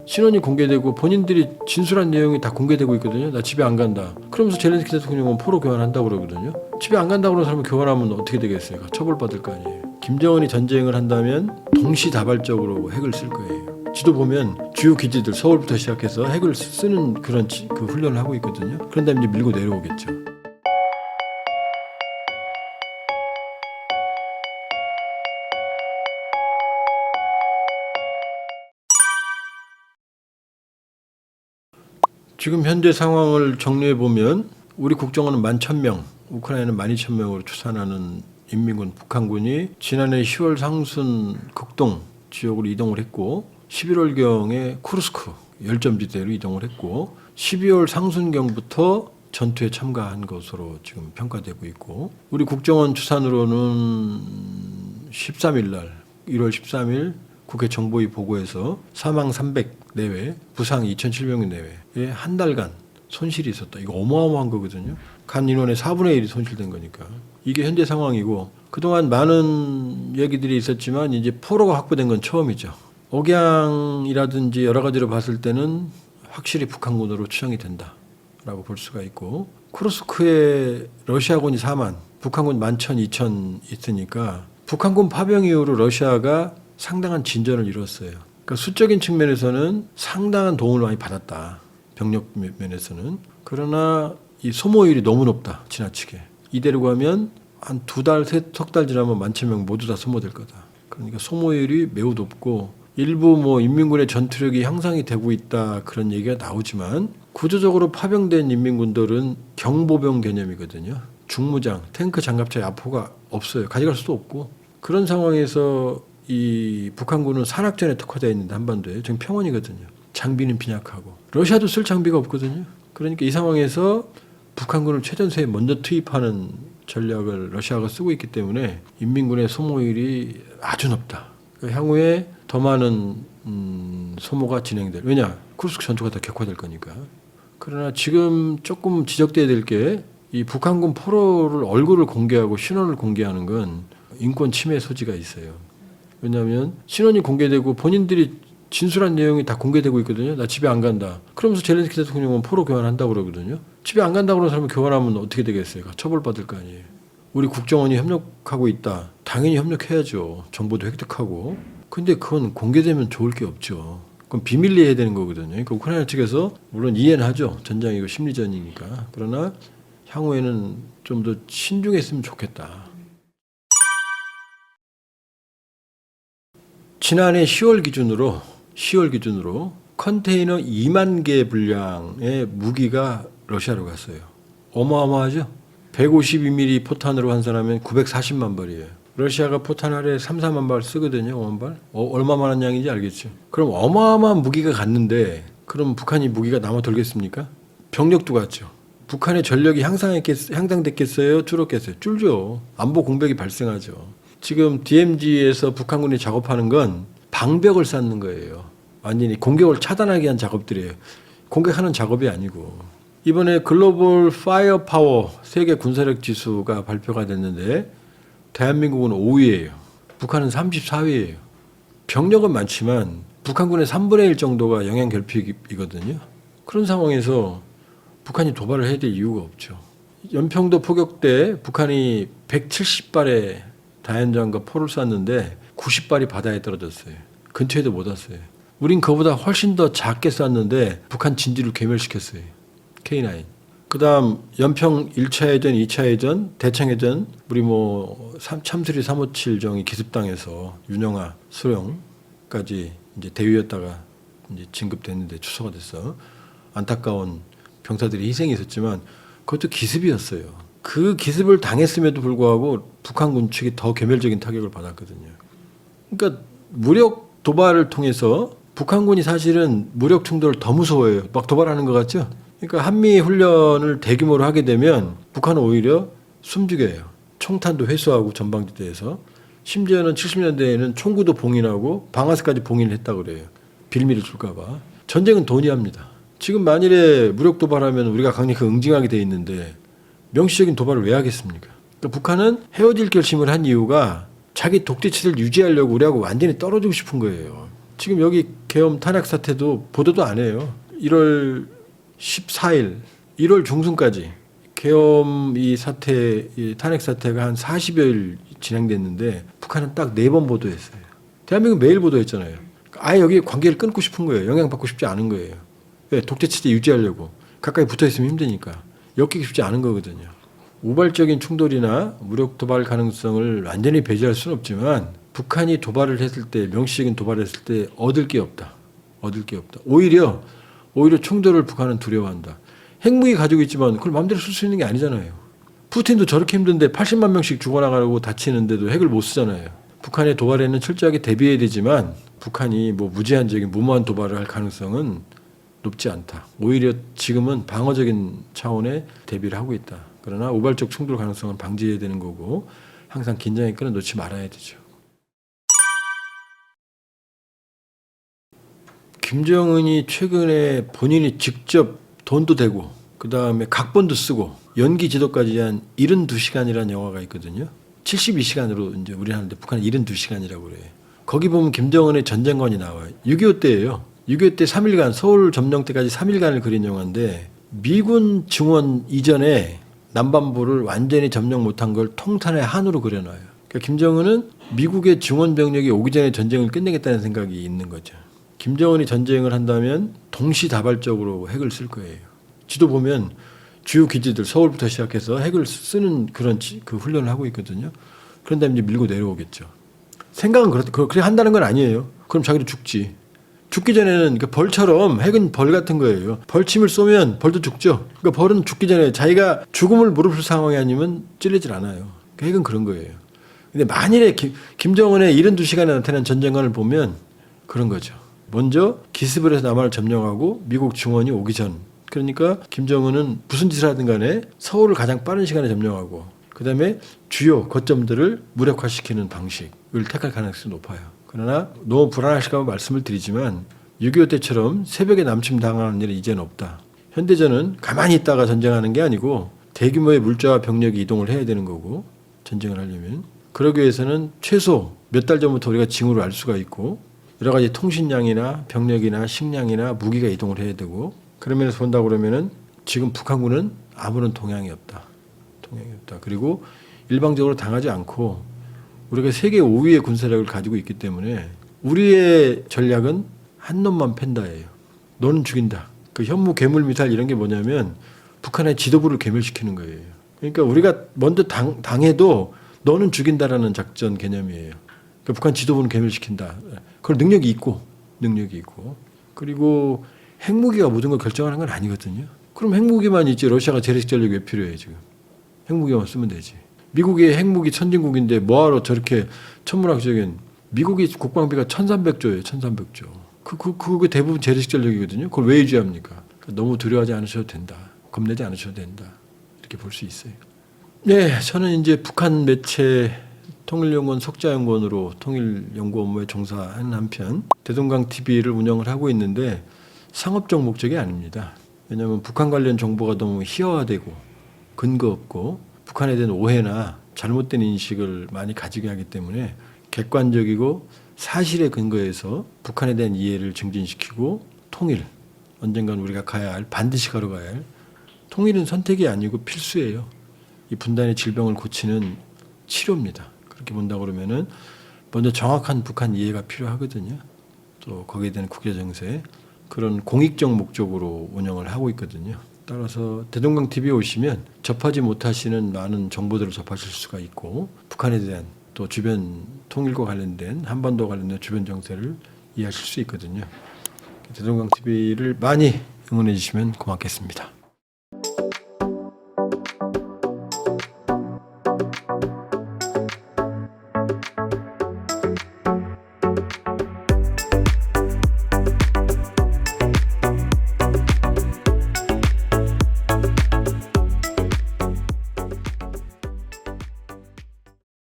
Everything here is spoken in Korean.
신원이 공개되고 본인들이 진술한 내용이 다 공개되고 있거든요. 나 집에 안 간다. 그러면서 젤렌스키 대통령은 포로 교환한다고 그러거든요. 집에 안 간다고 그러는 사람은 교환하면 어떻게 되겠어요? 처벌받을 거 아니에요. 김정은이 전쟁을 한다면 동시다발적으로 핵을 쓸 거예요. 지도 보면 주요 기지들 서울부터 시작해서 핵을 쓰는 그런 그 훈련을 하고 있거든요. 그런 다음에 이제 밀고 내려오겠죠. 지금 현재 상황을 정리해 보면 우리 국정원은 11,000명, 우크라이나는 12,000명으로 추산하는 인민군, 북한군이 지난해 10월 상순 극동 지역으로 이동을 했고 11월경에 쿠르스크 열점지대로 이동을 했고 12월 상순경부터 전투에 참가한 것으로 지금 평가되고 있고 우리 국정원 추산으로는 13일 날 1월 13일 국회 정보위 보고에서 사망 300 내외, 부상 2,700명 내외에 한 달간 손실이 있었다. 이거 어마어마한 거거든요. 간 인원의 4분의 1이 손실된 거니까. 이게 현재 상황이고 그동안 많은 얘기들이 있었지만 이제 포로가 확보된 건 처음이죠. 억양이라든지 여러 가지로 봤을 때는 확실히 북한군으로 추정이 된다라고 볼 수가 있고 쿠르스크에 러시아군이 4만, 북한군 11,000, 2,000 있으니까 북한군 파병 이후로 러시아가 상당한 진전을 이뤘어요. 그러니까 수적인 측면에서는 상당한 도움을 많이 받았다. 병력 면에서는. 그러나 이 소모율이 너무 높다. 지나치게. 이대로 가면 한 2달, 석 달 지나면 11,000명 모두 다 소모될 거다. 그러니까 소모율이 매우 높고 일부 뭐 인민군의 전투력이 향상이 되고 있다. 그런 얘기가 나오지만 구조적으로 파병된 인민군들은 경보병 개념이거든요. 중무장, 탱크, 장갑차에 아포가 없어요. 가져갈 수도 없고. 그런 상황에서 이 북한군은 산악전에 특화되어 있는데 한반도에 지금 평원이거든요. 장비는 빈약하고 러시아도 쓸 장비가 없거든요. 그러니까 이 상황에서 북한군을 최전선에 먼저 투입하는 전략을 러시아가 쓰고 있기 때문에 인민군의 소모율이 아주 높다. 그러니까 향후에 더 많은 소모가 진행될. 왜냐? 쿠르스크 전투가 더 격화될 거니까. 그러나 지금 조금 지적돼야 될 게 이 북한군 포로를 얼굴을 공개하고 신원을 공개하는 건 인권 침해 소지가 있어요. 왜냐하면 신원이 공개되고 본인들이 진술한 내용이 다 공개되고 있거든요. 나 집에 안 간다. 그러면서 젤렌스키 대통령은 포로 교환한다고 그러거든요. 집에 안 간다고 그러는 사람은 교환하면 어떻게 되겠어요? 처벌받을 거 아니에요. 우리 국정원이 협력하고 있다. 당연히 협력해야죠. 정보도 획득하고. 근데 그건 공개되면 좋을 게 없죠. 그건 비밀리에 해야 되는 거거든요. 그러니까 우크라이나 측에서 물론 이해는 하죠. 전장이고 심리전이니까. 그러나 향후에는 좀 더 신중했으면 좋겠다. 지난해 10월 기준으로 컨테이너 2만 개 분량의 무기가 러시아로 갔어요. 어마어마하죠? 152mm 포탄으로 환산하면 940만 발이에요. 러시아가 포탄 하루에 3, 4만 발 쓰거든요. 5만 발. 얼마만한 양인지 알겠죠? 그럼 어마어마한 무기가 갔는데 그럼 북한이 무기가 남아 돌겠습니까? 병력도 갔죠. 북한의 전력이 향상됐겠어요? 줄었겠어요? 줄죠. 안보 공백이 발생하죠. 지금 DMZ에서 북한군이 작업하는 건 방벽을 쌓는 거예요. 완전히 공격을 차단하기 위한 작업들이에요. 공격하는 작업이 아니고. 이번에 글로벌 파이어 파워 세계 군사력 지수가 발표가 됐는데 대한민국은 5위예요. 북한은 34위예요. 병력은 많지만 북한군의 3분의 1 정도가 영양 결핍이거든요. 그런 상황에서 북한이 도발을 해야 될 이유가 없죠. 연평도 포격 때 북한이 170발의 다연장과 포를 쐈는데 90발이 바다에 떨어졌어요. 근처에도 못 왔어요. 우린 그보다 훨씬 더 작게 쐈는데 북한 진지를 괴멸시켰어요. K9. 그 다음 연평 1차 해전, 2차 해전, 대창 해전 우리 뭐 참수리 357정이 기습당해서 윤영아, 수령까지 이제 대위였다가 이제 진급됐는데 추소가 됐어. 안타까운 병사들이 희생이 있었지만 그것도 기습이었어요. 그 기습을 당했음에도 불구하고 북한군 측이 더 괴멸적인 타격을 받았거든요. 그러니까 무력 도발을 통해서 북한군이 사실은 무력 충돌을 더 무서워해요. 막 도발하는 것 같죠? 그러니까 한미 훈련을 대규모로 하게 되면 북한은 오히려 숨죽여요. 총탄도 회수하고 전방지대에서. 심지어는 70년대에는 총구도 봉인하고 방아쇠까지 봉인을 했다고 그래요. 빌미를 줄까 봐. 전쟁은 돈이 합니다. 지금 만일에 무력 도발하면 우리가 강력하게 응징하게 돼 있는데 명시적인 도발을 왜 하겠습니까? 그러니까 북한은 헤어질 결심을 한 이유가 자기 독재체를 유지하려고 우리하고 완전히 떨어지고 싶은 거예요. 지금 여기 계엄 탄핵 사태도 보도도 안 해요. 1월 14일, 1월 중순까지 계엄 이 사태, 이 탄핵 사태가 한 40여일 진행됐는데 북한은 딱 4번 보도했어요. 대한민국 매일 보도했잖아요. 아예 여기 관계를 끊고 싶은 거예요. 영향받고 싶지 않은 거예요. 왜? 독재 체제 유지하려고. 가까이 붙어 있으면 힘드니까. 엮이기 쉽지 않은 거거든요. 우발적인 충돌이나 무력 도발 가능성을 완전히 배제할 수는 없지만 북한이 도발을 했을 때, 명시적인 도발을 했을 때 얻을 게 없다. 얻을 게 없다. 오히려 충돌을 북한은 두려워한다. 핵무기 가지고 있지만 그걸 마음대로 쓸 수 있는 게 아니잖아요. 푸틴도 저렇게 힘든데 80만 명씩 죽어나가고 다치는데도 핵을 못 쓰잖아요. 북한의 도발에는 철저하게 대비해야 되지만 북한이 뭐 무제한적인 무모한 도발을 할 가능성은 높지 않다. 오히려 지금은 방어적인 차원의 대비를 하고 있다. 그러나 우발적 충돌 가능성은 방지해야 되는 거고 항상 긴장의 끈을 놓지 말아야 되죠. 김정은이 최근에 본인이 직접 돈도 대고 그다음에 각본도 쓰고 연기 지도까지 한 72시간이라는 영화가 있거든요. 72시간으로 이제 우리 하는데 북한은 72시간이라고 그래요. 거기 보면 김정은의 전쟁관이 나와요. 6.25 때예요. 6.25 때 3일간 서울 점령 때까지 3일간을 그린 영화인데 미군 증원 이전에 남반부를 완전히 점령 못한 걸 통탄의 한으로 그려놔요. 그러니까 김정은은 미국의 증원 병력이 오기 전에 전쟁을 끝내겠다는 생각이 있는 거죠. 김정은이 전쟁을 한다면 동시다발적으로 핵을 쓸 거예요. 지도 보면 주요 기지들 서울부터 시작해서 핵을 쓰는 그런 그 훈련을 하고 있거든요. 그런 다음에 이제 밀고 내려오겠죠. 생각은 그렇게 한다는 건 아니에요. 그럼 자기도 죽지. 죽기 전에는 그러니까 벌처럼 핵은 벌 같은 거예요. 벌침을 쏘면 벌도 죽죠. 그러니까 벌은 죽기 전에 자기가 죽음을 무릅쓸 상황이 아니면 찔리질 않아요. 그러니까 핵은 그런 거예요. 근데 만일에 김정은의 72시간에 나타난 전쟁관을 보면 그런 거죠. 먼저 기습을 해서 남한을 점령하고 미국 증원이 오기 전. 그러니까 김정은은 무슨 짓을 하든 간에 서울을 가장 빠른 시간에 점령하고 그다음에 주요 거점들을 무력화시키는 방식을 택할 가능성이 높아요. 그러나 너무 불안하실까 봐 말씀을 드리지만 6.25 때처럼 새벽에 남침 당하는 일은 이제는 없다. 현대전은 가만히 있다가 전쟁하는 게 아니고 대규모의 물자와 병력이 이동을 해야 되는 거고 전쟁을 하려면 그러기 위해서는 최소 몇 달 전부터 우리가 징후를 알 수가 있고 여러 가지 통신량이나 병력이나 식량이나 무기가 이동을 해야 되고 그런 면에서 본다 그러면은 지금 북한군은 아무런 동향이 없다. 동향이 없다. 그리고 일방적으로 당하지 않고 우리가 세계 5위의 군사력을 가지고 있기 때문에 우리의 전략은 한 놈만 팬다예요. 너는 죽인다. 그 현무 괴물 미사일 이런 게 뭐냐면 북한의 지도부를 괴멸시키는 거예요. 그러니까 우리가 먼저 당해도 너는 죽인다라는 작전 개념이에요. 그러니까 북한 지도부는 괴멸시킨다. 그걸 능력이 있고 그리고 핵무기가 모든 걸 결정하는 건 아니거든요. 그럼 핵무기만 있지 러시아가 재래식 전력이 왜 필요해 지금. 핵무기만 쓰면 되지. 미국의 핵무기 선진국인데 뭐하러 저렇게 천문학적인 미국이 국방비가 1300조예요. 1300조. 그게 대부분 재래식 전력이거든요. 그걸 왜 유지합니까? 너무 두려워하지 않으셔도 된다. 겁내지 않으셔도 된다. 이렇게 볼 수 있어요. 네, 저는 이제 북한 매체 통일연구원 석자연구원으로 통일연구 업무에 종사하는 한편 대동강 TV를 운영을 하고 있는데 상업적 목적이 아닙니다. 왜냐하면 북한 관련 정보가 너무 희화화되고 근거 없고 북한에 대한 오해나 잘못된 인식을 많이 가지게 하기 때문에 객관적이고 사실에 근거해서 북한에 대한 이해를 증진시키고 통일, 언젠간 우리가 가야 할, 반드시 걸어가야 할 통일은 선택이 아니고 필수예요. 이 분단의 질병을 고치는 치료입니다. 그렇게 본다 그러면은 먼저 정확한 북한 이해가 필요하거든요. 또 거기에 대한 국제 정세 그런 공익적 목적으로 운영을 하고 있거든요. 따라서 대동강 TV에 오시면 접하지 못하시는 많은 정보들을 접하실 수가 있고 북한에 대한 또 주변 통일과 관련된 한반도와 관련된 주변 정세를 이해하실 수 있거든요. 대동강 TV를 많이 응원해 주시면 고맙겠습니다.